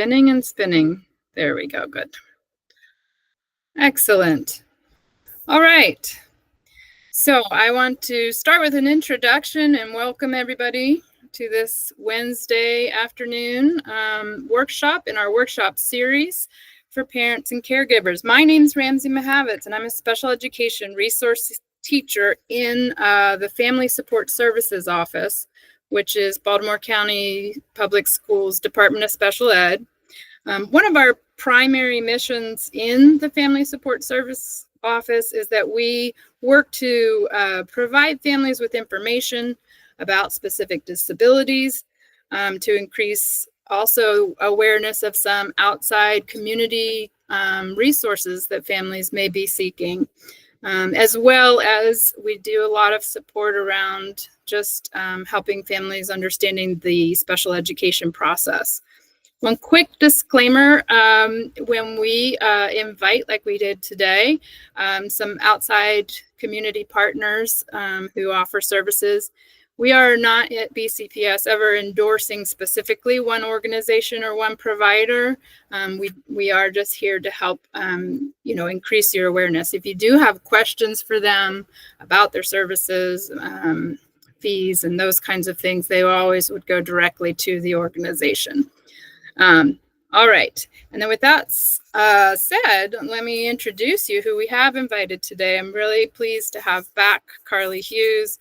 Spinning and spinning. There we go. Good. Excellent. All right. So I want to start with an introduction and welcome everybody to this Wednesday afternoon workshop in our workshop series for parents and caregivers. My name is Ramsey Mahavitz, and I'm a special education resource teacher in the Family Support Services Office, which is Baltimore County Public Schools Department of Special Ed. One of our primary missions in the Family Support Service Office is that we work to provide families with information about specific disabilities, to increase also awareness of some outside community resources that families may be seeking, as well as we do a lot of support around just helping families understanding the special education process. One quick disclaimer, when we invite, like we did today, some outside community partners who offer services, we are not at BCPS ever endorsing specifically one organization or one provider. We are just here to help, increase your awareness. If you do have questions for them about their services, fees, and those kinds of things, they always would go directly to the organization. All right. And then with that said, let me introduce you who we have invited today. I'm really pleased to have back Carly Hughes.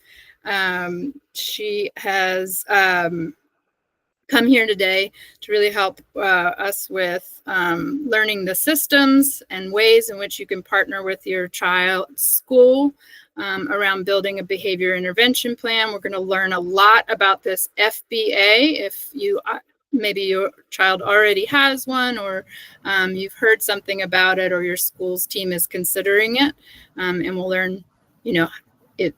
She has come here today to really help us with learning the systems and ways in which you can partner with your child's school around building a behavior intervention plan. We're going to learn a lot about this FBA. If you maybe your child already has one, or you've heard something about it, or your school's team is considering it, and we'll learn,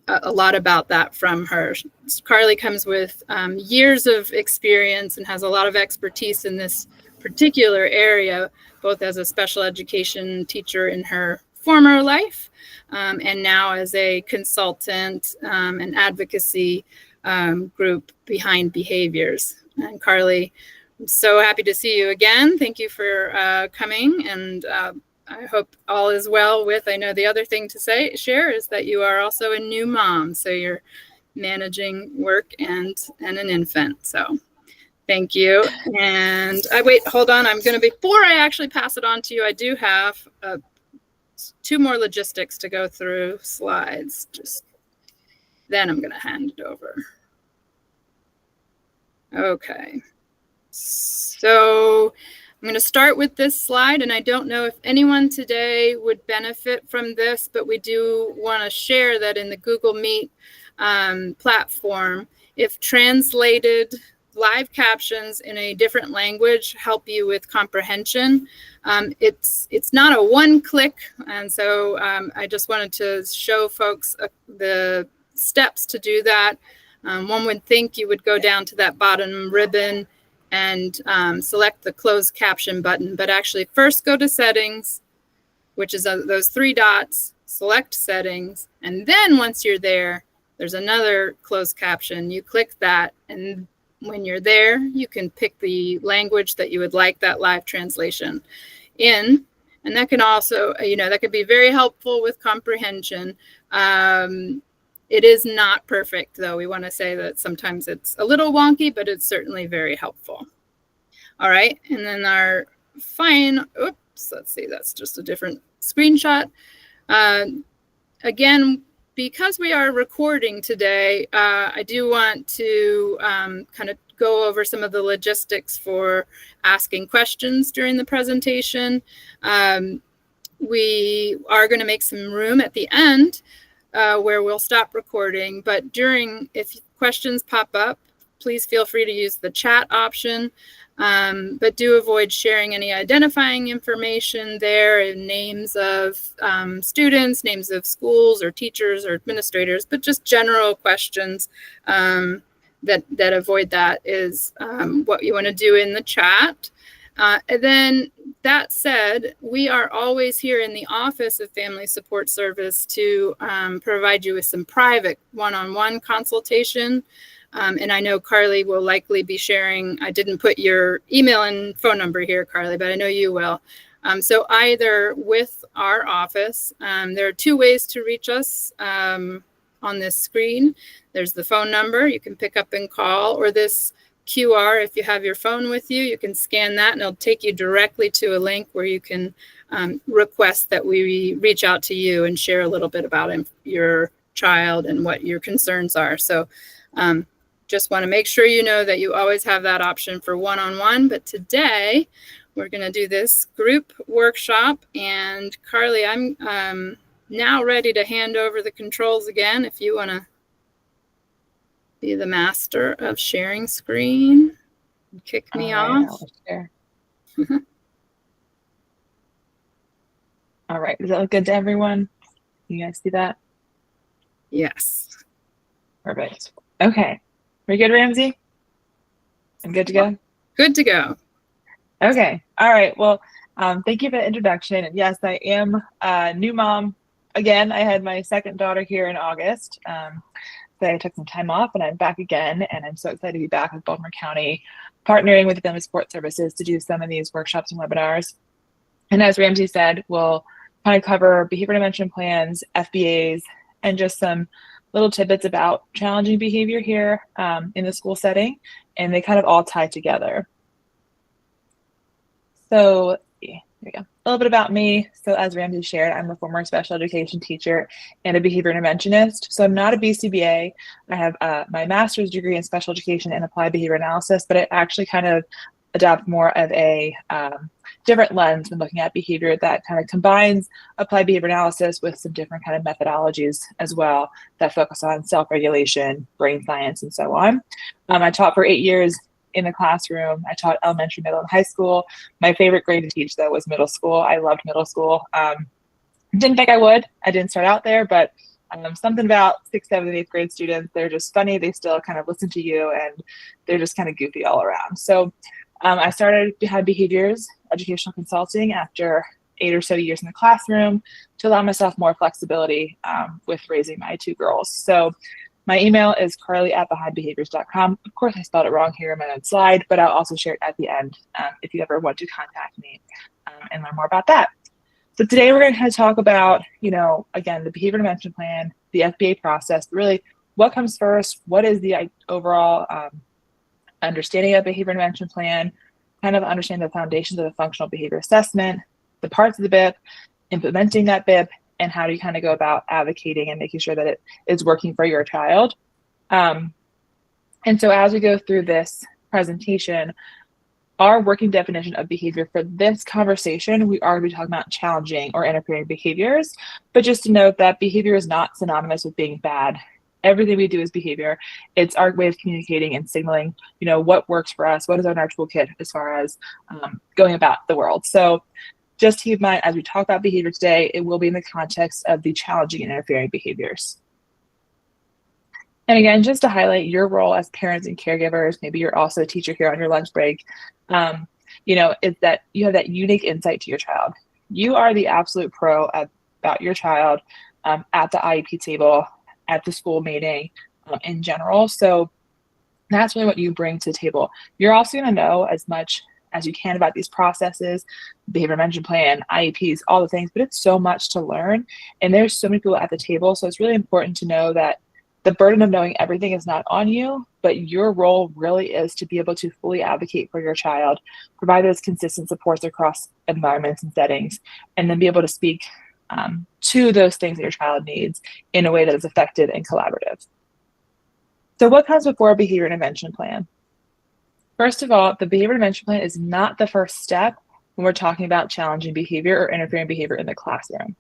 a lot about that from her. Carly comes with years of experience and has a lot of expertise in this particular area, both as a special education teacher in her former life, and now as a consultant and advocacy group behind behaviors. And Carly, I'm so happy to see you again. Thank you for coming, and I hope all is well with, I know the other thing to share is that you are also a new mom, so you're managing work and an infant. So thank you. And hold on. Before I actually pass it on to you, I do have two more logistics to go through slides. Then I'm going to hand it over. Okay, so I'm going to start with this slide, and I don't know if anyone today would benefit from this, but we do want to share that in the Google Meet platform, if translated live captions in a different language help you with comprehension, it's not a one-click, and so I just wanted to show folks the steps to do that. One would think you would go down to that bottom ribbon and select the closed caption button, but actually first go to settings, which is those three dots, select settings, and then once you're there, there's another closed caption. You click that, and when you're there, you can pick the language that you would like that live translation in, and that can also, that could be very helpful with comprehension. It is not perfect, though. We want to say that sometimes it's a little wonky, but it's certainly very helpful. All right, and then let's see, that's just a different screenshot. Again, because we are recording today, I do want to kind of go over some of the logistics for asking questions during the presentation. We are going to make some room at the end where we'll stop recording, but if questions pop up, please feel free to use the chat option, but do avoid sharing any identifying information there, and names of students, names of schools or teachers or administrators, but just general questions that avoid that is what you want to do in the chat. And then that said, we are always here in the Office of Family Support Service to provide you with some private one-on-one consultation And I know Carly will likely be sharing, I didn't put your email and phone number here, Carly, but I know you will. So either with our office, there are two ways to reach us on this screen. There's the phone number you can pick up and call, or this QR. If you have your phone with you, you can scan that and it'll take you directly to a link where you can request that we reach out to you and share a little bit about your child and what your concerns are. So just want to make sure you know that you always have that option for one-on-one. But today we're going to do this group workshop. And Carly, I'm now ready to hand over the controls again. If you want to be the master of sharing screen, kick me off. I will share. All right, does that look good to everyone? You guys see that? Yes. Perfect. Okay, we good, Ramsey? I'm good to go? Good to go. Okay, all right, well, thank you for the introduction. And yes, I am a new mom. Again, I had my second daughter here in August. So I took some time off and I'm back again, and I'm so excited to be back with Baltimore County, partnering with the Family Support Services to do some of these workshops and webinars. And as Ramsey said, we'll kind of cover behavior intervention plans, FBAs, and just some little tidbits about challenging behavior here in the school setting, and they kind of all tie together. So let's see, here we go. A little bit about me. So as Ramsey shared, I'm a former special education teacher and a behavior interventionist. So I'm not a BCBA. I have my master's degree in special education and applied behavior analysis, but I actually kind of adopt more of a different lens when looking at behavior that kind of combines applied behavior analysis with some different kind of methodologies as well that focus on self-regulation, brain science, and so on. I taught for 8 years in the classroom. I taught elementary, middle, and high school. My favorite grade to teach, though, was middle school. I loved middle school. Didn't think I would. I didn't start out there, but something about 6th, 7th, and 8th grade students, they're just funny. They still kind of listen to you, and they're just kind of goofy all around. So I started to have behaviors, educational consulting after 8 or so years in the classroom to allow myself more flexibility with raising my 2 girls. So my email is carly@behindbehaviors.com. Of course, I spelled it wrong here in my own slide, but I'll also share it at the end if you ever want to contact me and learn more about that. So today we're going to kind of talk about, again, the behavior intervention plan, the FBA process, really what comes first, what is the overall understanding of behavior intervention plan, kind of understand the foundations of the functional behavior assessment, the parts of the BIP, implementing that BIP, and how do you kind of go about advocating and making sure that it is working for your child. And so as we go through this presentation, our working definition of behavior for this conversation, we are going to be talking about challenging or interfering behaviors, but just to note that behavior is not synonymous with being bad. Everything we do is behavior. It's our way of communicating and signaling, what works for us, what is on our toolkit as far as going about the world. So just keep in mind, as we talk about behavior today, it will be in the context of the challenging and interfering behaviors. And again, just to highlight your role as parents and caregivers, maybe you're also a teacher here on your lunch break, is that you have that unique insight to your child. You are the absolute pro about your child at the IEP table, at the school meeting, in general. So that's really what you bring to the table. You're also going to know as much as you can about these processes, behavior intervention plan, IEPs, all the things, but it's so much to learn. And there's so many people at the table. So it's really important to know that the burden of knowing everything is not on you, but your role really is to be able to fully advocate for your child, provide those consistent supports across environments and settings, and then be able to speak to those things that your child needs in a way that is effective and collaborative. So what comes before a behavior intervention plan? First of all, the behavior intervention plan is not the first step when we're talking about challenging behavior or interfering behavior in the classroom.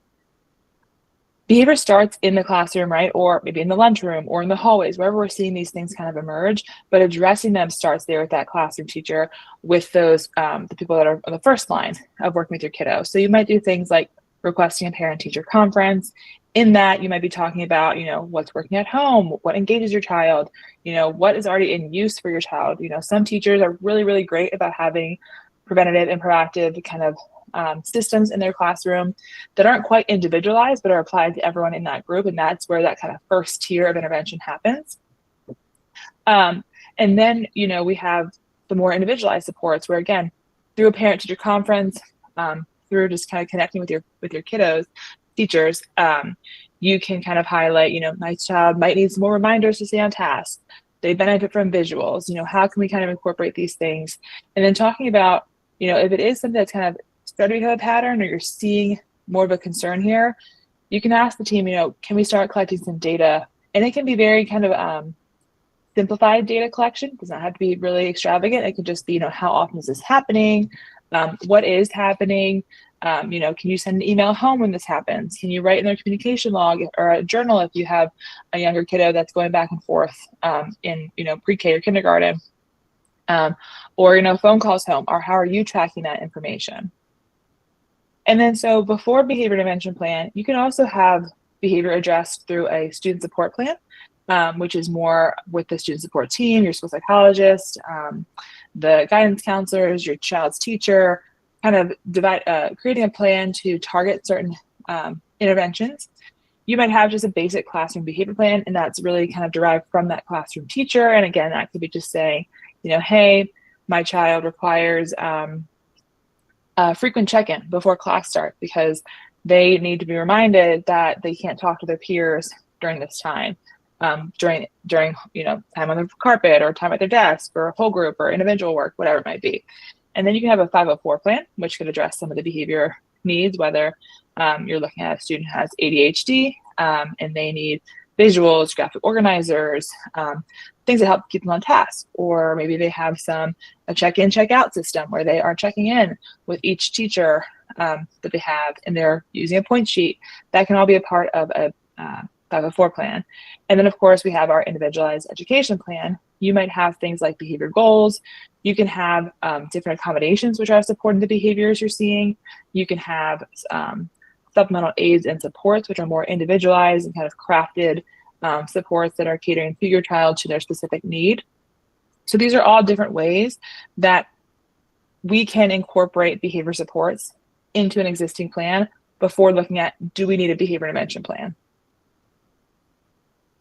Behavior starts in the classroom, right? Or maybe in the lunchroom or in the hallways, wherever we're seeing these things kind of emerge, but addressing them starts there with that classroom teacher, with those, the people that are on the first line of working with your kiddo. So you might do things like requesting a parent-teacher conference. In that, you might be talking about, what's working at home, what engages your child, what is already in use for your child. Some teachers are really, really great about having preventative and proactive kind of systems in their classroom that aren't quite individualized, but are applied to everyone in that group. And that's where that kind of first tier of intervention happens. And then, we have the more individualized supports where, again, through a parent-teacher conference, through just kind of connecting with your kiddos, teachers, you can kind of highlight, my child might need some more reminders to stay on task. They benefit from visuals. How can we kind of incorporate these things? And then talking about, if it is something that's kind of starting to have a pattern or you're seeing more of a concern here, you can ask the team, can we start collecting some data? And it can be very kind of simplified data collection. It does not have to be really extravagant. It could just be, how often is this happening? What is happening? Can you send an email home when this happens? Can you write in their communication log or a journal if you have a younger kiddo that's going back and forth in, pre-K or kindergarten? Or, phone calls home, or how are you tracking that information? And then so before behavior intervention plan, you can also have behavior addressed through a student support plan, which is more with the student support team, your school psychologist, the guidance counselors, your child's teacher, kind of creating a plan to target certain interventions. You might have just a basic classroom behavior plan, and that's really kind of derived from that classroom teacher. And again, that could be just saying, hey, my child requires a frequent check-in before class starts because they need to be reminded that they can't talk to their peers during this time, during time on the carpet or time at their desk or a whole group or individual work, whatever it might be. And then you can have a 504 plan, which could address some of the behavior needs, whether you're looking at a student who has ADHD and they need visuals, graphic organizers, things that help keep them on task. Or maybe they have a check-in, check-out system where they are checking in with each teacher that they have, and they're using a point sheet. That can all be a part of a 504 plan. And then, of course, we have our individualized education plan. You might have things like behavior goals. You can have different accommodations which are supporting the behaviors you're seeing. You can have supplemental aids and supports which are more individualized and kind of crafted supports that are catering to your child to their specific need. So these are all different ways that we can incorporate behavior supports into an existing plan before looking at, do we need a behavior intervention plan?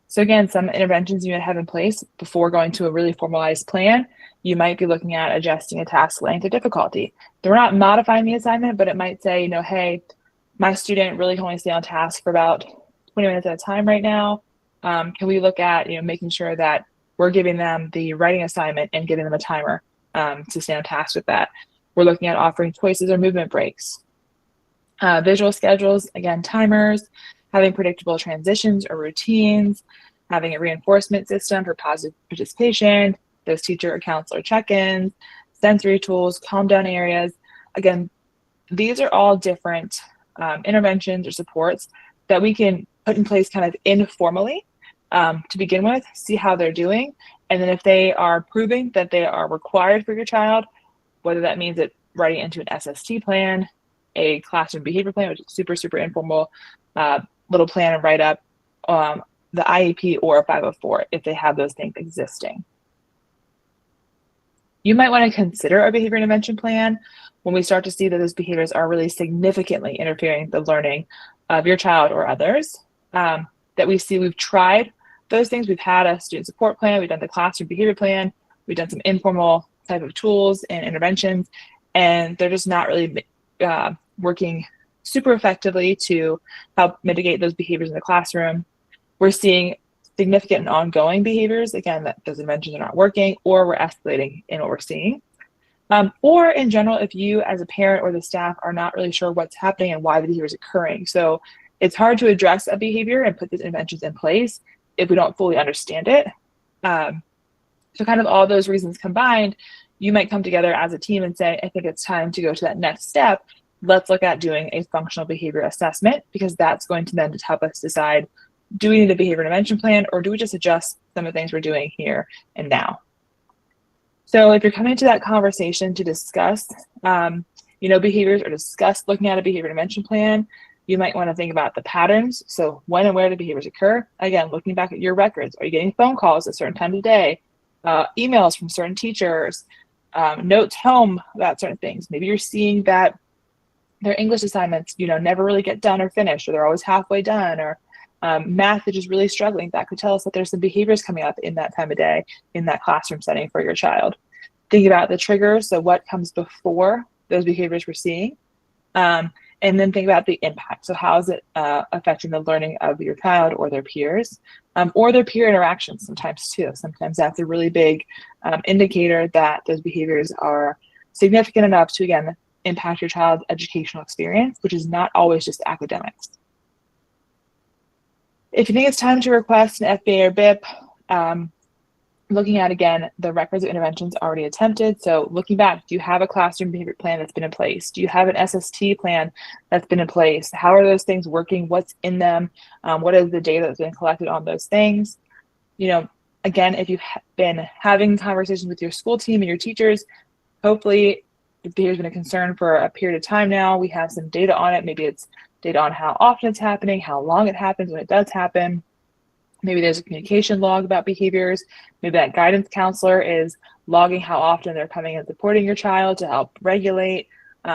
So again, some interventions you might have in place before going to a really formalized plan. You might be looking at adjusting a task length or difficulty. We're not modifying the assignment, but it might say, hey, my student really can only stay on task for about 20 minutes at a time right now. Can we look at, making sure that we're giving them the writing assignment and giving them a timer to stay on task with that. We're looking at offering choices or movement breaks. Visual schedules, again, timers, having predictable transitions or routines, having a reinforcement system for positive participation, those teacher or counselor check-ins, sensory tools, calm down areas. Again, these are all different interventions or supports that we can put in place kind of informally to begin with, see how they're doing. And then if they are proving that they are required for your child, whether that means it writing into an SST plan, a classroom behavior plan, which is super, super informal, little plan and write up, the IEP or a 504 if they have those things existing. You might want to consider a behavior intervention plan when we start to see that those behaviors are really significantly interfering with the learning of your child or others. That we see we've tried those things. We've had a student support plan, we've done the classroom behavior plan, we've done some informal type of tools and interventions, and they're just not really working super effectively to help mitigate those behaviors in the classroom. We're seeing significant and ongoing behaviors, again, that those interventions are not working, or we're escalating in what we're seeing. Or in general, if you as a parent or the staff are not really sure what's happening and why the behavior is occurring. So it's hard to address a behavior and put these interventions in place if we don't fully understand it. So kind of all those reasons combined, you might come together as a team and say, I think it's time to go to that next step. Let's look at doing a functional behavior assessment, because that's going to then just help us decide, do we need a behavior intervention plan, or do we just adjust some of the things we're doing here and now? So if you're coming to that conversation to discuss, behaviors, or discuss looking at a behavior intervention plan, you might want to think about the patterns. So when and where the behaviors occur. Again, looking back at your records. Are you getting phone calls at certain times of day? Emails from certain teachers? Notes home about certain things. Maybe you're seeing that their English assignments, never really get done or finished, or they're always halfway done, or Math is just really struggling. That could tell us that there's some behaviors coming up in that time of day, in that classroom setting for your child. Think about the triggers, so what comes before those behaviors we're seeing. And then think about the impact. So how is it affecting the learning of your child or their peers, or their peer interactions sometimes too. Sometimes that's a really big indicator that those behaviors are significant enough to, again, impact your child's educational experience, which is not always just academics. If you think it's time to request an FBA or BIP, looking at, again, the records of interventions already attempted. So looking back, do you have a classroom behavior plan that's been in place? Do you have an SST plan that's been in place? How are those things working? What's in them? What is the data that's been collected on those things? You know, again, if you've been having conversations with your school team and your teachers, hopefully if behavior's been a concern for a period of time now, we have some data on it. Maybe it's data on how often it's happening, how long it happens when it does happen. Maybe there's a communication log about behaviors. Maybe that guidance counselor is logging how often they're coming and supporting your child to help regulate,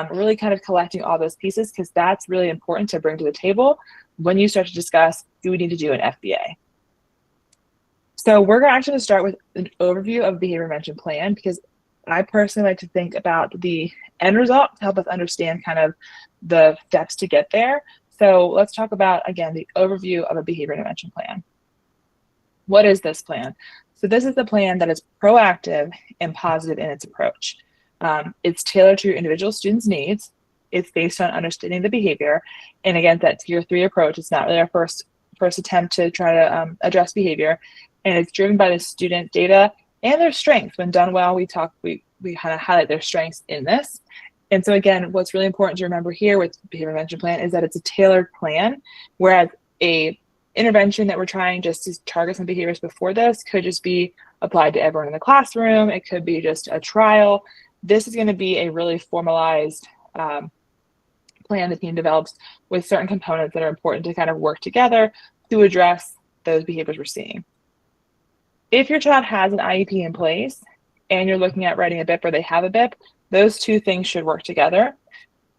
really kind of collecting all those pieces, because that's really important to bring to the table when you start to discuss, do we need to do an FBA? So we're actually going to start with an overview of behavior intervention plan, because I personally like to think about the end result to help us understand kind of the steps to get there. So let's talk about, again, the overview of a behavior intervention plan. What is this plan? So this is the plan that is proactive and positive in its approach. It's tailored to your individual student's needs. It's based on understanding the behavior. And again, that tier 3 approach, it's not really our first attempt to try to address behavior. And it's driven by the student data and their strengths. When done well, we kind of highlight their strengths in this. And so again, what's really important to remember here with behavior intervention plan is that it's a tailored plan, whereas a intervention that we're trying just to target some behaviors before this could just be applied to everyone in the classroom. It could be just a trial. This is going to be a really formalized plan the team develops with certain components that are important to kind of work together to address those behaviors we're seeing. If your child has an IEP in place and you're looking at writing a BIP or they have a BIP, those two things should work together,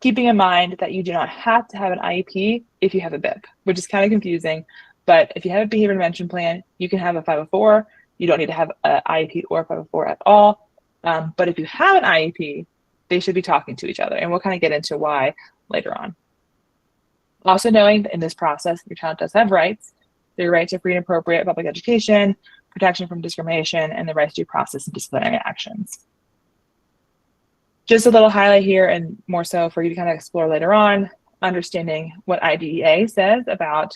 keeping in mind that you do not have to have an IEP if you have a BIP, which is kind of confusing. But if you have a behavior intervention plan, you can have a 504. You don't need to have an IEP or a 504 at all. But if you have an IEP, they should be talking to each other. And we'll kind of get into why later on. Also knowing that in this process, your child does have rights. Their right to free and appropriate public education, protection from discrimination, and the right to due process and disciplinary actions. Just a little highlight here, and more so for you to kind of explore later on, understanding what IDEA says about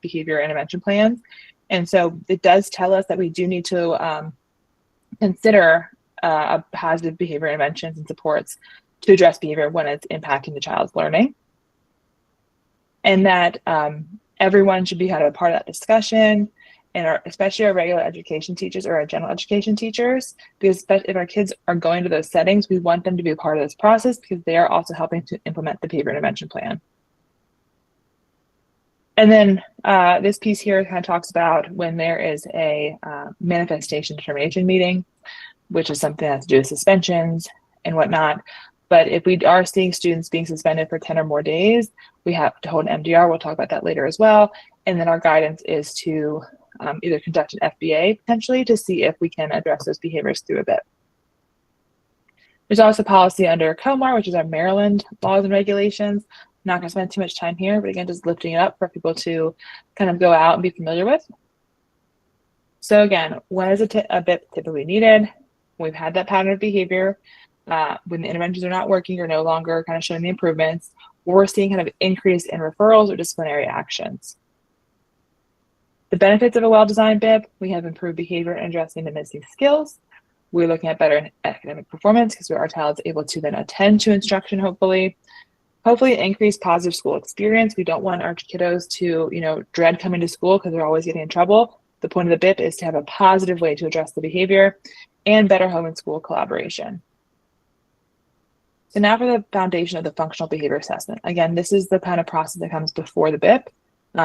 behavior intervention plans. And so it does tell us that we do need to consider positive behavior interventions and supports to address behavior when it's impacting the child's learning. And that everyone should be kind of a part of that discussion, and especially our regular education teachers or our general education teachers, because if our kids are going to those settings, we want them to be a part of this process because they are also helping to implement the behavior intervention plan. And then this piece here kind of talks about when there is a manifestation determination meeting, which is something that has to do with suspensions and whatnot. But if we are seeing students being suspended for 10 or more days, we have to hold an MDR. We'll talk about that later as well. And then our guidance is to either conduct an FBA potentially to see if we can address those behaviors through a BIP. There's also policy under COMAR, which is our Maryland laws and regulations. I'm not going to spend too much time here, but again, just lifting it up for people to kind of go out and be familiar with. So again, when is a BIP typically needed? We've had that pattern of behavior. When the interventions are not working or no longer kind of showing the improvements, or we're seeing kind of increase in referrals or disciplinary actions. The benefits of a well-designed BIP: we have improved behavior and addressing the missing skills. We're looking at better academic performance because our child is able to then attend to instruction, hopefully increase positive school experience. We don't want our kiddos to, dread coming to school because they're always getting in trouble. The point of the BIP is to have a positive way to address the behavior and better home and school collaboration. So now for the foundation of the functional behavior assessment. Again, this is the kind of process that comes before the BIP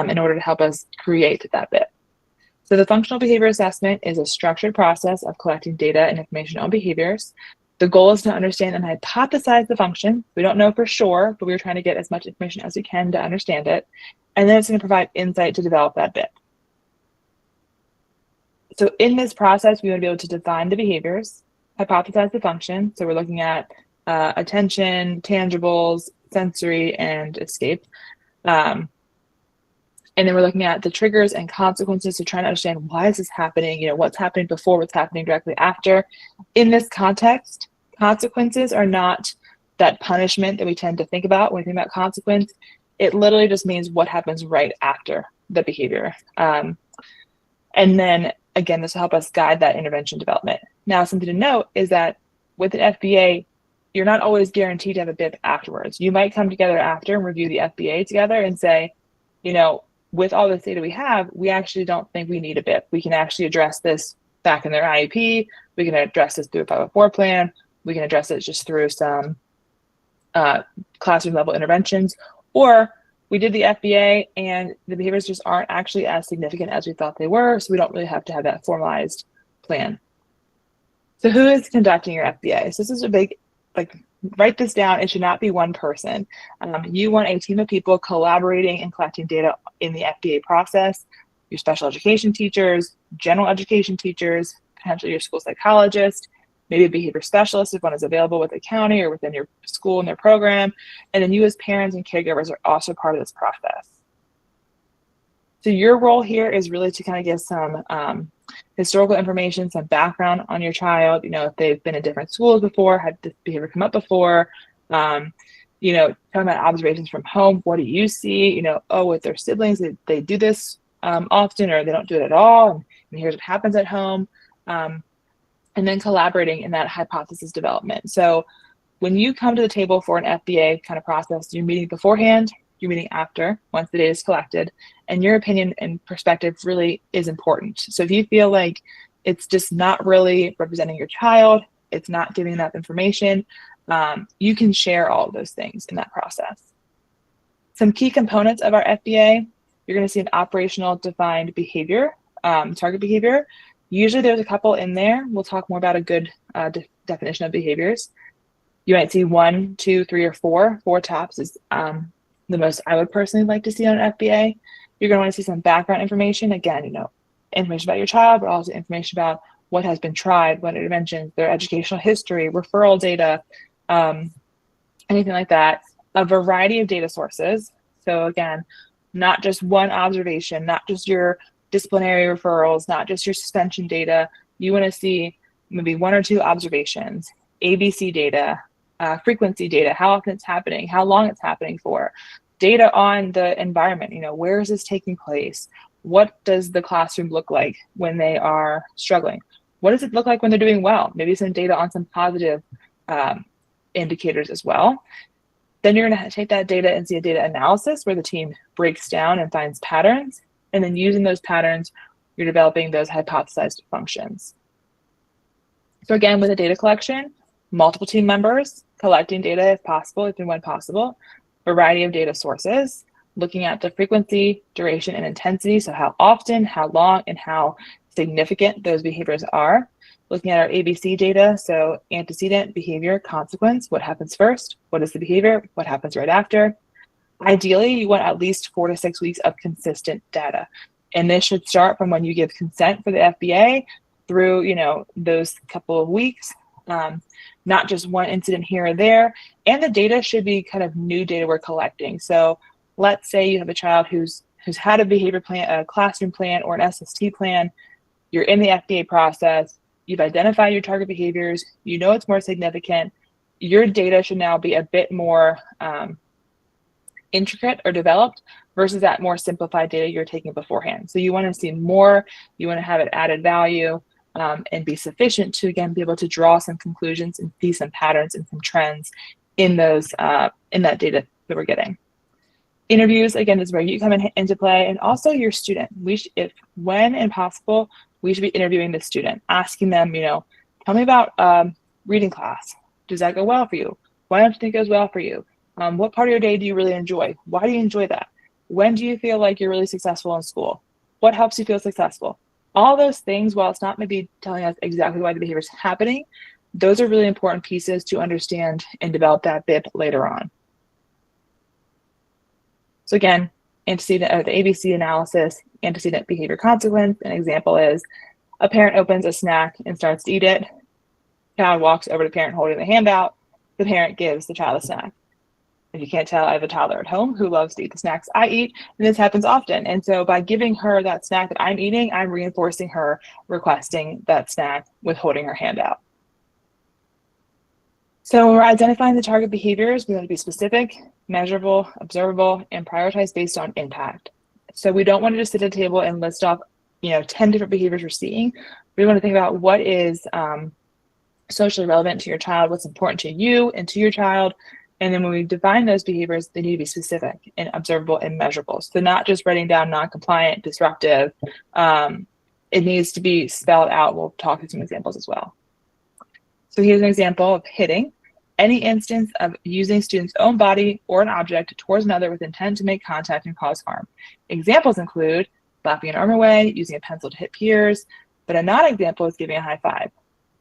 in order to help us create that BIP. So the functional behavior assessment is a structured process of collecting data and information on behaviors The goal is to understand and hypothesize the function. We don't know for sure, but we're trying to get as much information as we can to understand it. And then it's going to provide insight to develop that BIP. So in this process, we want to be able to define the behaviors, hypothesize the function. So we're looking at attention, tangibles, sensory, and escape. And then we're looking at the triggers and consequences to try to understand why is this happening, what's happening before, what's happening directly after. In this context, consequences are not that punishment that we tend to think about when we think about consequence. It literally just means what happens right after the behavior. And then, again, this will help us guide that intervention development. Now, something to note is that with an FBA, you're not always guaranteed to have a BIP afterwards. You might come together after and review the FBA together and say, with all this data we have, we actually don't think we need a BIP. We can actually address this back in their IEP. We can address this through a 504 plan. We can address it just through some classroom level interventions. Or we did the FBA and the behaviors just aren't actually as significant as we thought they were, so we don't really have to have that formalized plan. So who is conducting your FBA? So this is a big, write this down. It should not be one person. You want a team of people collaborating and collecting data in the FBA process. Your special education teachers, general education teachers, potentially your school psychologist, maybe a behavior specialist if one is available with the county or within your school and their program. And then you as parents and caregivers are also part of this process. So your role here is really to kind of give some historical information, some background on your child, if they've been in different schools before, had this behavior come up before, talking about observations from home. What do you see? With their siblings, they do this often or they don't do it at all. And here's what happens at home. And then collaborating in that hypothesis development. So when you come to the table for an FBA kind of process, you're meeting beforehand, you're meeting after, once the data is collected, and your opinion and perspective really is important. So if you feel like it's just not really representing your child, it's not giving enough information, you can share all of those things in that process. Some key components of our FBA, you're going to see an operational defined behavior, target behavior. Usually there's a couple in there. We'll talk more about a good definition of behaviors. You might see 1, 2, 3, or 4. 4 tops is the most I would personally like to see on an FBA. You're going to want to see some background information. Again, information about your child, but also information about what has been tried, what interventions, their educational history, referral data, anything like that. A variety of data sources. So again, not just one observation, not just your disciplinary referrals, not just your suspension data. You want to see maybe 1 or 2 observations, ABC data, frequency data, how often it's happening, how long it's happening for, data on the environment, where is this taking place? What does the classroom look like when they are struggling? What does it look like when they're doing well? Maybe some data on some positive indicators as well. Then you're going to take that data and see a data analysis where the team breaks down and finds patterns. And then using those patterns, you're developing those hypothesized functions. So again, with the data collection, multiple team members collecting data if possible, if and when possible, variety of data sources, looking at the frequency, duration, and intensity. So how often, how long, and how significant those behaviors are. Looking at our ABC data, so antecedent, behavior, consequence, what happens first, what is the behavior, what happens right after. Ideally, you want at least 4 to 6 weeks of consistent data. And this should start from when you give consent for the FBA through, those couple of weeks, not just one incident here or there. And the data should be kind of new data we're collecting. So let's say you have a child who's had a behavior plan, a classroom plan, or an SST plan. You're in the FBA process. You've identified your target behaviors. It's more significant. Your data should now be a bit more intricate or developed versus that more simplified data you're taking beforehand. So you want to see more, you want to have it added value and be sufficient to, again, be able to draw some conclusions and see some patterns and some trends in those in that data that we're getting. Interviews, again, is where you come into play, and also your student. If when and possible, we should be interviewing the student, asking them, tell me about reading class. Does that go well for you? Why don't you think it goes well for you? What part of your day do you really enjoy? Why do you enjoy that? When do you feel like you're really successful in school? What helps you feel successful? All those things, while it's not maybe telling us exactly why the behavior is happening, Those are really important pieces to understand and develop that BIP later on. So again, antecedent, the ABC analysis, antecedent behavior consequence. An example is a parent opens a snack and starts to eat it. Child walks over to the parent holding the handout. The parent gives the child a snack. If you can't tell, I have a toddler at home who loves to eat the snacks I eat, and this happens often. And so by giving her that snack that I'm eating, I'm reinforcing her requesting that snack with holding her hand out. So when we're identifying the target behaviors, we want to be specific, measurable, observable, and prioritize based on impact. So we don't want to just sit at a table and list off, 10 different behaviors we're seeing. We want to think about what is socially relevant to your child, what's important to you and to your child. And then when we define those behaviors, they need to be specific and observable and measurable. So not just writing down non-compliant, disruptive. It needs to be spelled out. We'll talk through some examples as well. So here's an example of hitting. Any instance of using student's own body or an object towards another with intent to make contact and cause harm. Examples include slapping an arm away, using a pencil to hit peers, but a non-example is giving a high five.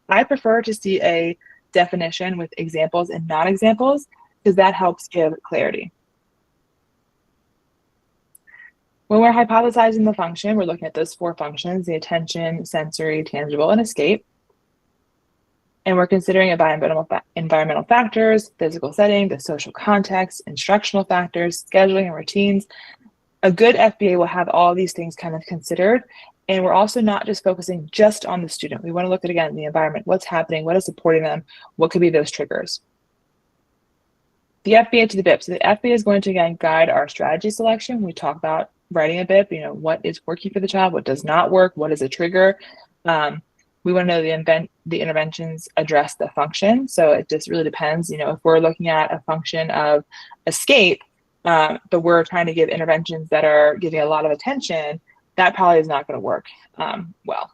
I prefer to see a definition with examples and non-examples because that helps give clarity. When we're hypothesizing the function, we're looking at those 4 functions, the attention, sensory, tangible, and escape. And we're considering environmental factors, physical setting, the social context, instructional factors, scheduling and routines. A good FBA will have all these things kind of considered. And we're also not just focusing just on the student. We want to look at, again, the environment, what's happening, what is supporting them, what could be those triggers. The FBA to the BIP. So the FBA is going to, again, guide our strategy selection. We talk about writing a BIP, what is working for the child, what does not work, what is a trigger. We want to know the interventions address the function. So it just really depends, if we're looking at a function of escape, but we're trying to give interventions that are giving a lot of attention, that probably is not going to work well.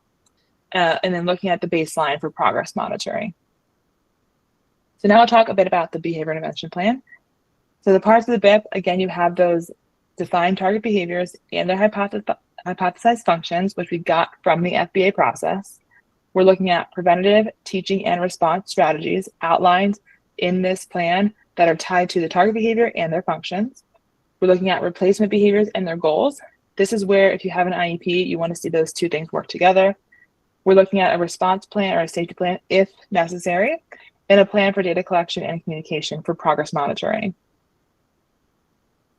And then looking at the baseline for progress monitoring. So now I'll talk a bit about the behavior intervention plan. So the parts of the BIP, again, you have those defined target behaviors and their hypothesized functions, which we got from the FBA process. We're looking at preventative teaching and response strategies outlined in this plan that are tied to the target behavior and their functions. We're looking at replacement behaviors and their goals. This is where, if you have an IEP, you want to see those 2 things work together. We're looking at a response plan or a safety plan if necessary, and a plan for data collection and communication for progress monitoring.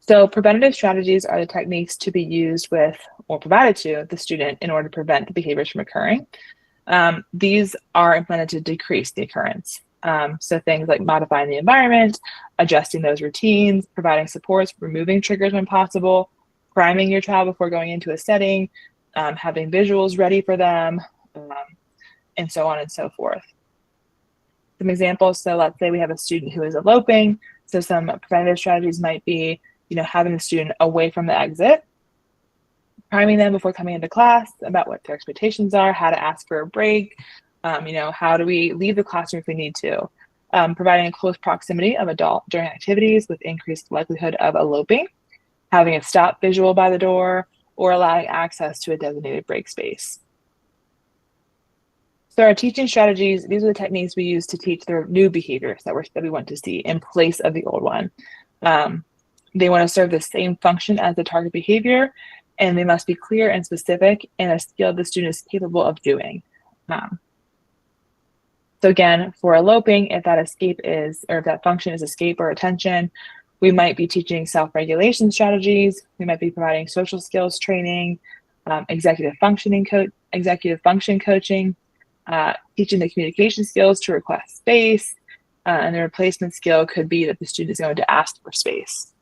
So preventative strategies are the techniques to be used with or provided to the student in order to prevent the behaviors from occurring. These are implemented to decrease the occurrence. So things like modifying the environment, adjusting those routines, providing supports, removing triggers when possible, priming your child before going into a setting, having visuals ready for them, and so on and so forth. Some examples, so let's say we have a student who is eloping. So some preventative strategies might be, having the student away from the exit, priming them before coming into class about what their expectations are, how to ask for a break, how do we leave the classroom if we need to, providing a close proximity of adult during activities with increased likelihood of eloping, having a stop visual by the door, or allowing access to a designated break space. So our teaching strategies, these are the techniques we use to teach the new behaviors that we want to see in place of the old one. They want to serve the same function as the target behavior, and they must be clear and specific and a skill the student is capable of doing. So again, for eloping, if that function is escape or attention, we might be teaching self-regulation strategies. We might be providing social skills training, executive function coaching, teaching the communication skills to request space, and the replacement skill could be that the student is going to ask for space.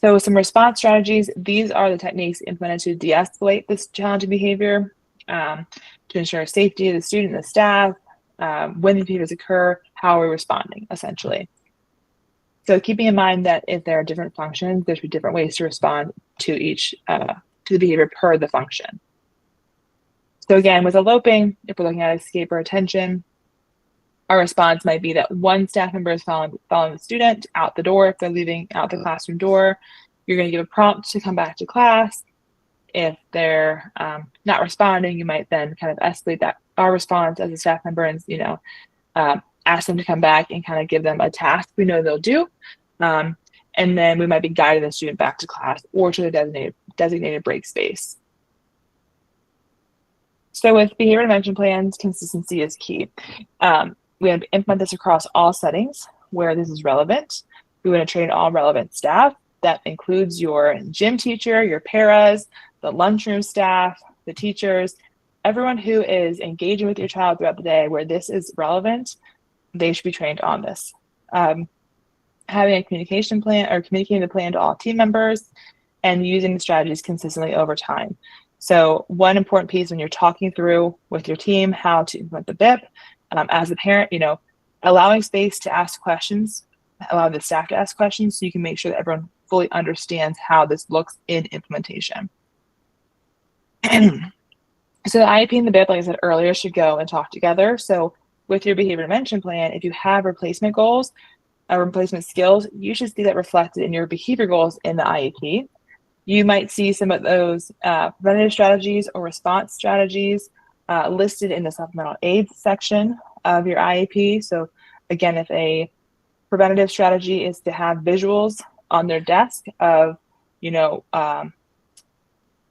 So some response strategies, these are the techniques implemented to de-escalate this challenging behavior, to ensure safety of the student and the staff. When the behaviors occur, how are we responding, essentially. So keeping in mind that if there are different functions, there's different ways to respond to each, to the behavior per the function. So again, with eloping, if we're looking at escape or attention, our response might be that one staff member is following the student out the door. If they're leaving out the classroom door, you're going to give a prompt to come back to class. If they're not responding, you might then kind of escalate that our response as a staff member and, ask them to come back and kind of give them a task we know they'll do. And then we might be guiding the student back to class or to the designated break space. So with behavior intervention plans, consistency is key. We want to implement this across all settings where this is relevant. We want to train all relevant staff. That includes your gym teacher, your paras, the lunchroom staff, the teachers, everyone who is engaging with your child throughout the day where this is relevant, they should be trained on this. Having a communication plan or communicating the plan to all team members and using the strategies consistently over time. So one important piece when you're talking through with your team how to implement the BIP, as a parent, allowing space to ask questions, allow the staff to ask questions so you can make sure that everyone fully understands how this looks in implementation. So the IEP and the BIP, like I said earlier, should go and talk together. So with your behavior intervention plan, if you have replacement goals, replacement skills, you should see that reflected in your behavior goals in the IEP. You might see some of those preventative strategies or response strategies listed in the supplemental aids section of your IEP. So again, if a preventative strategy is to have visuals on their desk of,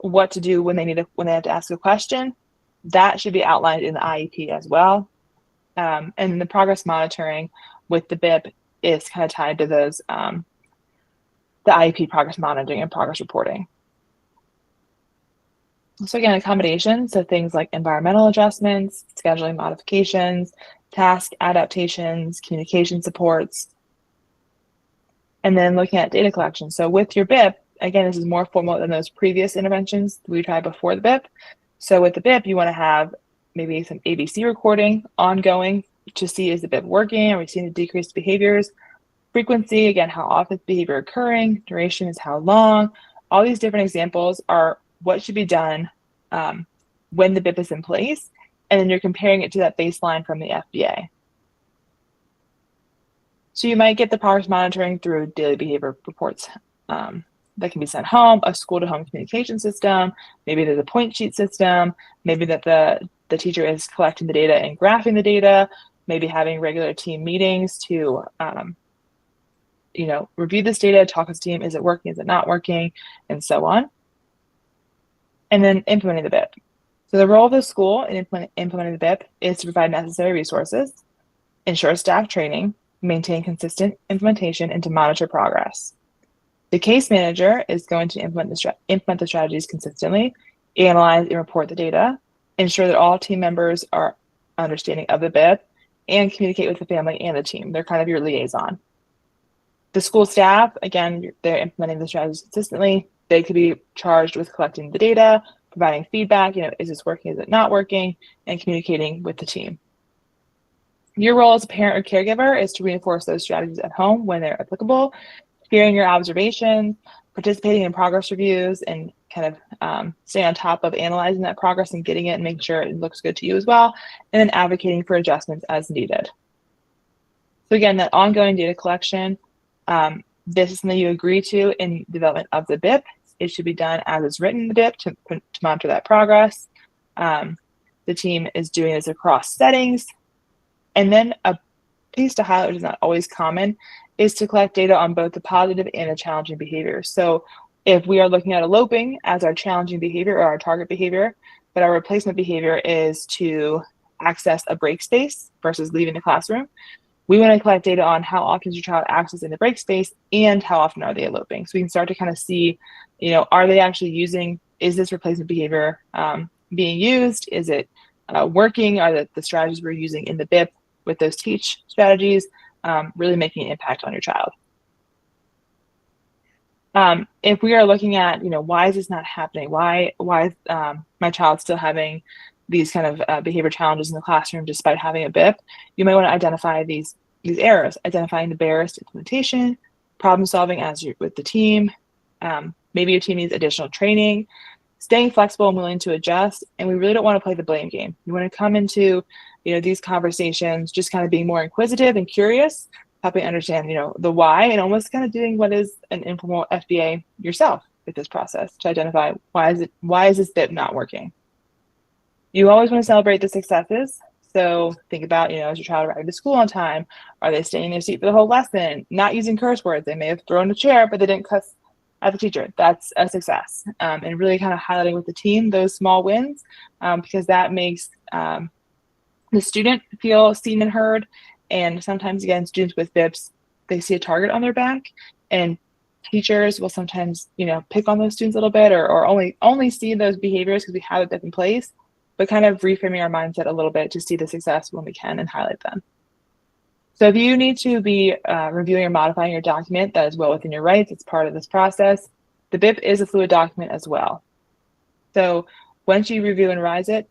what to do when they have to ask a question, that should be outlined in the IEP as well. And the progress monitoring with the BIP is kind of tied to those, the IEP progress monitoring and progress reporting. So again, accommodations, so things like environmental adjustments, scheduling modifications, task adaptations, communication supports, and then looking at data collection. So with your BIP, again, this is more formal than those previous interventions we tried before the BIP. So with the BIP, you want to have maybe some ABC recording ongoing to see is the BIP working? Are we seeing the decreased behaviors? Frequency, again, how often is behavior occurring? Duration is how long? All these different examples are what should be done when the BIP is in place, and then you're comparing it to that baseline from the FBA. So you might get the progress monitoring through daily behavior reports that can be sent home, a school-to-home communication system, maybe there's a point sheet system, maybe that the teacher is collecting the data and graphing the data, maybe having regular team meetings to review this data, talk with the team, is it working, is it not working, and so on. And then implementing the BIP. So the role of the school in implementing the BIP is to provide necessary resources, ensure staff training, maintain consistent implementation, and to monitor progress. The case manager is going to implement the strategies consistently, analyze and report the data, ensure that all team members are understanding of the BIP, and communicate with the family and the team. They're kind of your liaison. The school staff, again, they're implementing the strategies consistently. They could be charged with collecting the data, providing feedback, is this working, is it not working, and communicating with the team. Your role as a parent or caregiver is to reinforce those strategies at home when they're applicable, sharing your observations, participating in progress reviews, and kind of staying on top of analyzing that progress and getting it and making sure it looks good to you as well, and then advocating for adjustments as needed. So again, that ongoing data collection, this is something you agree to in development of the BIP. It should be done as it's written in the BIP to monitor that progress. The team is doing this across settings. And then a piece to highlight, which is not always common, is to collect data on both the positive and the challenging behavior. So if we are looking at eloping as our challenging behavior or our target behavior, but our replacement behavior is to access a break space versus leaving the classroom, we want to collect data on how often is your child accessing the break space and how often are they eloping. So we can start to kind of see, are they actually using, is this replacement behavior being used? Is it working? Are the strategies we're using in the BIP with those teach strategies really making an impact on your child? If we are looking at, why is this not happening? Why is my child still having these kind of behavior challenges in the classroom despite having a BIP? You might want to identify these errors, identifying the barriers to implementation, problem solving with the team. Maybe your team needs additional training, staying flexible and willing to adjust. And we really don't want to play the blame game. We want to come into these conversations just kind of being more inquisitive and curious, helping understand the why, and almost kind of doing what is an informal FBA yourself with this process to identify why is this BIP not working. You always want to celebrate the successes. So think about, is your child arriving to school on time? Are they staying in their seat for the whole lesson? Not using curse words. They may have thrown a chair, but they didn't cuss at the teacher. That's a success. And really kind of highlighting with the team those small wins, because that makes the student feel seen and heard. And sometimes, again, students with BIPs, they see a target on their back, and teachers will sometimes, pick on those students a little bit, or only see those behaviors because we have a BIP in place, but kind of reframing our mindset a little bit to see the success when we can and highlight them. So if you need to be reviewing or modifying your document, that is well within your rights. It's part of this process. The BIP is a fluid document as well. So once you review and revise it,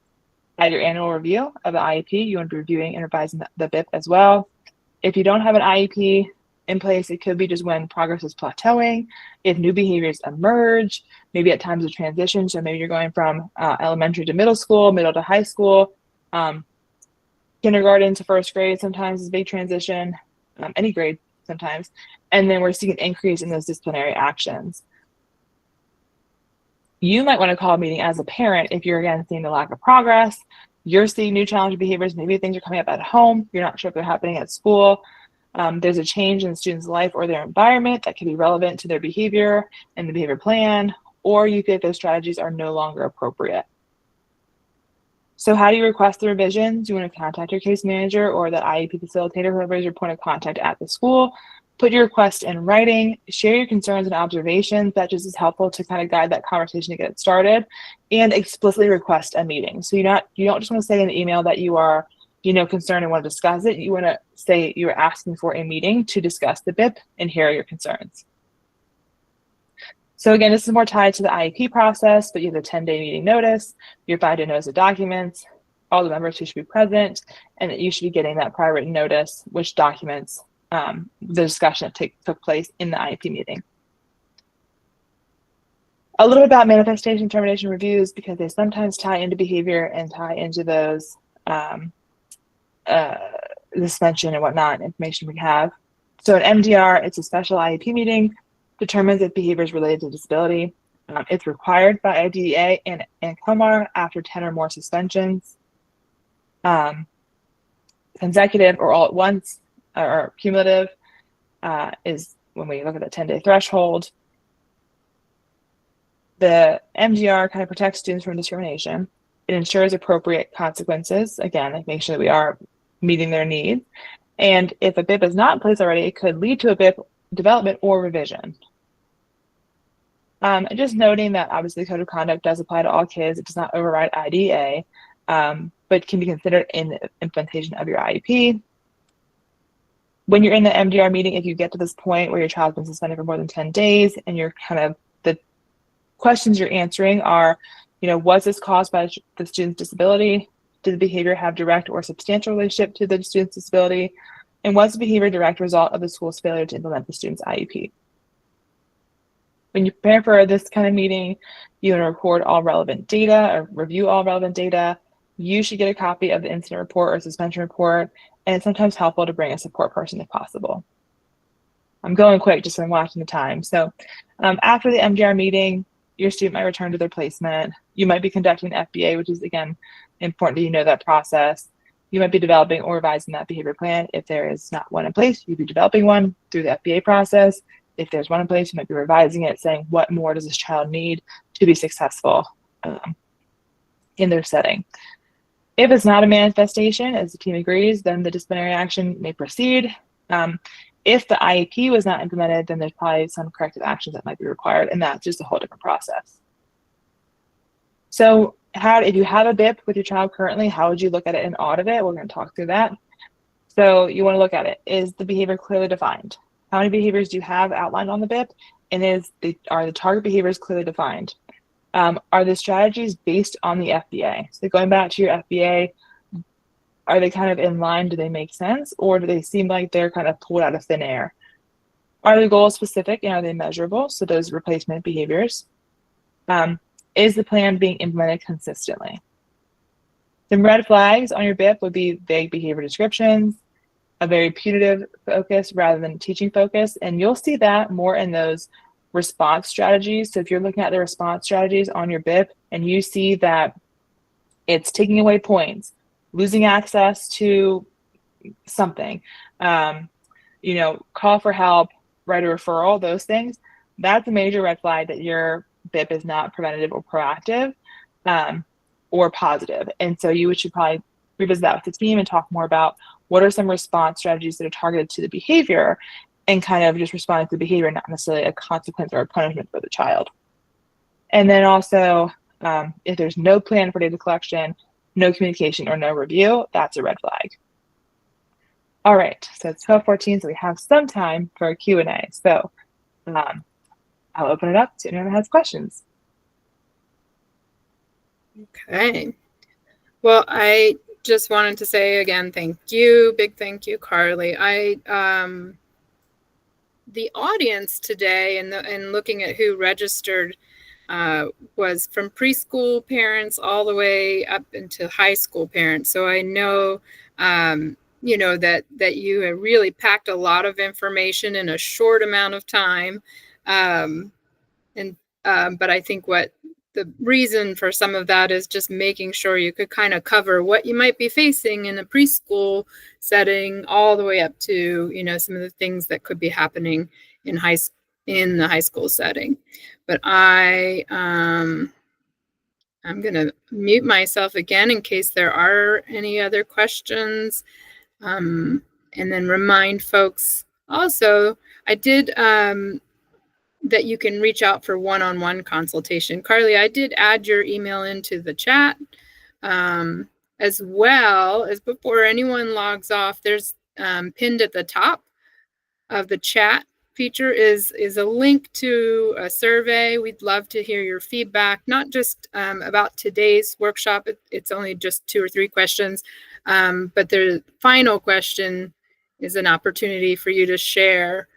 at your annual review of the IEP, you want to be reviewing and revising the BIP as well. If you don't have an IEP in place, it could be just when progress is plateauing, if new behaviors emerge, maybe at times of transition. So maybe you're going from elementary to middle school, middle to high school, kindergarten to first grade sometimes is a big transition, any grade sometimes. And then we're seeing an increase in those disciplinary actions. You might want to call a meeting as a parent if you're, again, seeing the lack of progress. You're seeing new challenging behaviors. Maybe things are coming up at home. You're not sure if they're happening at school. There's a change in the student's life or their environment that can be relevant to their behavior and the behavior plan, or you feel like those strategies are no longer appropriate. So how do you request the revisions? You want to contact your case manager or the IEP facilitator, whoever is your point of contact at the school. Put your request in writing, share your concerns and observations. That just is helpful to kind of guide that conversation to get it started, and explicitly request a meeting. So you don't just want to say in the email that you are, concerned and want to discuss it. You want to say you're asking for a meeting to discuss the BIP and hear your concerns. So again, this is more tied to the IEP process, but you have a 10-day meeting notice, your 5-day notice of documents, all the members who should be present, and that you should be getting that prior written notice, which documents the discussion that took place in the IEP meeting. A little bit about manifestation termination reviews, because they sometimes tie into behavior and tie into those suspension and whatnot information we have. So an MDR, it's a special IEP meeting, determines if behavior is related to disability. It's required by IDEA and COMAR after 10 or more suspensions. Consecutive or all at once or cumulative is when we look at the 10-day threshold. The MDR kind of protects students from discrimination. It ensures appropriate consequences. Again, like make sure that we are meeting their needs. And if a BIP is not in place already, it could lead to a BIP development or revision. Just noting that obviously the code of conduct does apply to all kids. It does not override IDEA, but can be considered in the implementation of your IEP. When you're in the MDR meeting, if you get to this point where your child's been suspended for more than 10 days and you're the questions you're answering are, was this caused by the student's disability? Did the behavior have direct or substantial relationship to the student's disability? And was the behavior a direct result of the school's failure to implement the student's IEP? When you prepare for this kind of meeting, you want to record all relevant data or review all relevant data. You should get a copy of the incident report or suspension report, and it's sometimes helpful to bring a support person if possible. I'm going quick just so I'm watching the time. So after the MDR meeting, your student might return to their placement. You might be conducting an FBA, which is, again, important that you know that process. You might be developing or revising that behavior plan. If there is not one in place, you'd be developing one through the FBA process. If there's one in place, you might be revising it, saying what more does this child need to be successful in their setting. If it's not a manifestation, as the team agrees, then the disciplinary action may proceed. If the IEP was not implemented, then there's probably some corrective actions that might be required, and that's just a whole different process. So if you have a BIP with your child currently, how would you look at it and audit it? We're going to talk through that. So you want to look at it. Is the behavior clearly defined? How many behaviors do you have outlined on the BIP? And are the target behaviors clearly defined? Are the strategies based on the FBA? So going back to your FBA, are they kind of in line? Do they make sense? Or do they seem like they're kind of pulled out of thin air? Are the goals specific and are they measurable? So those replacement behaviors. Is the plan being implemented consistently? Some red flags on your BIP would be vague behavior descriptions, a very punitive focus rather than teaching focus. And you'll see that more in those response strategies. So if you're looking at the response strategies on your BIP and you see that It's taking away points, losing access to something, call for help, write a referral, those things. That's a major red flag that your BIP is not preventative or proactive, or positive. And so you should probably revisit that with the team and talk more about what are some response strategies that are targeted to the behavior, and kind of just responding to the behavior, not necessarily a consequence or a punishment for the child. And then also, if there's no plan for data collection, no communication, or no review, that's a red flag. All right, so it's 12:14, so we have some time for a Q&A. So I'll open it up to anyone that has questions. Okay. Well, I just wanted to say again, thank you. Big thank you, Carly. The audience today and looking at who registered was from preschool parents all the way up into high school parents. So I know, that you have really packed a lot of information in a short amount of time. But I think what the reason for some of that is just making sure you could kind of cover what you might be facing in a preschool setting all the way up to, some of the things that could be happening in the high school setting. But I'm going to mute myself again in case there are any other questions. And then remind folks also, I did that you can reach out for one-on-one consultation. Carly, I did add your email into the chat, as well as before anyone logs off, there's pinned at the top of the chat feature is a link to a survey. We'd love to hear your feedback, not just about today's workshop. It's only just 2 or 3 questions, but the final question is an opportunity for you to share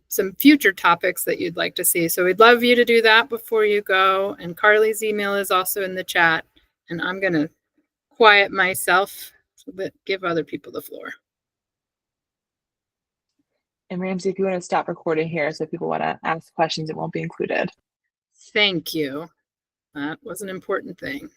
some future topics that you'd like to see. So we'd love you to do that before you go. And Carly's email is also in the chat. And I'm going to quiet myself so that give other people the floor. And Ramsey, if you want to stop recording here, so if people want to ask questions, it won't be included. Thank you. That was an important thing.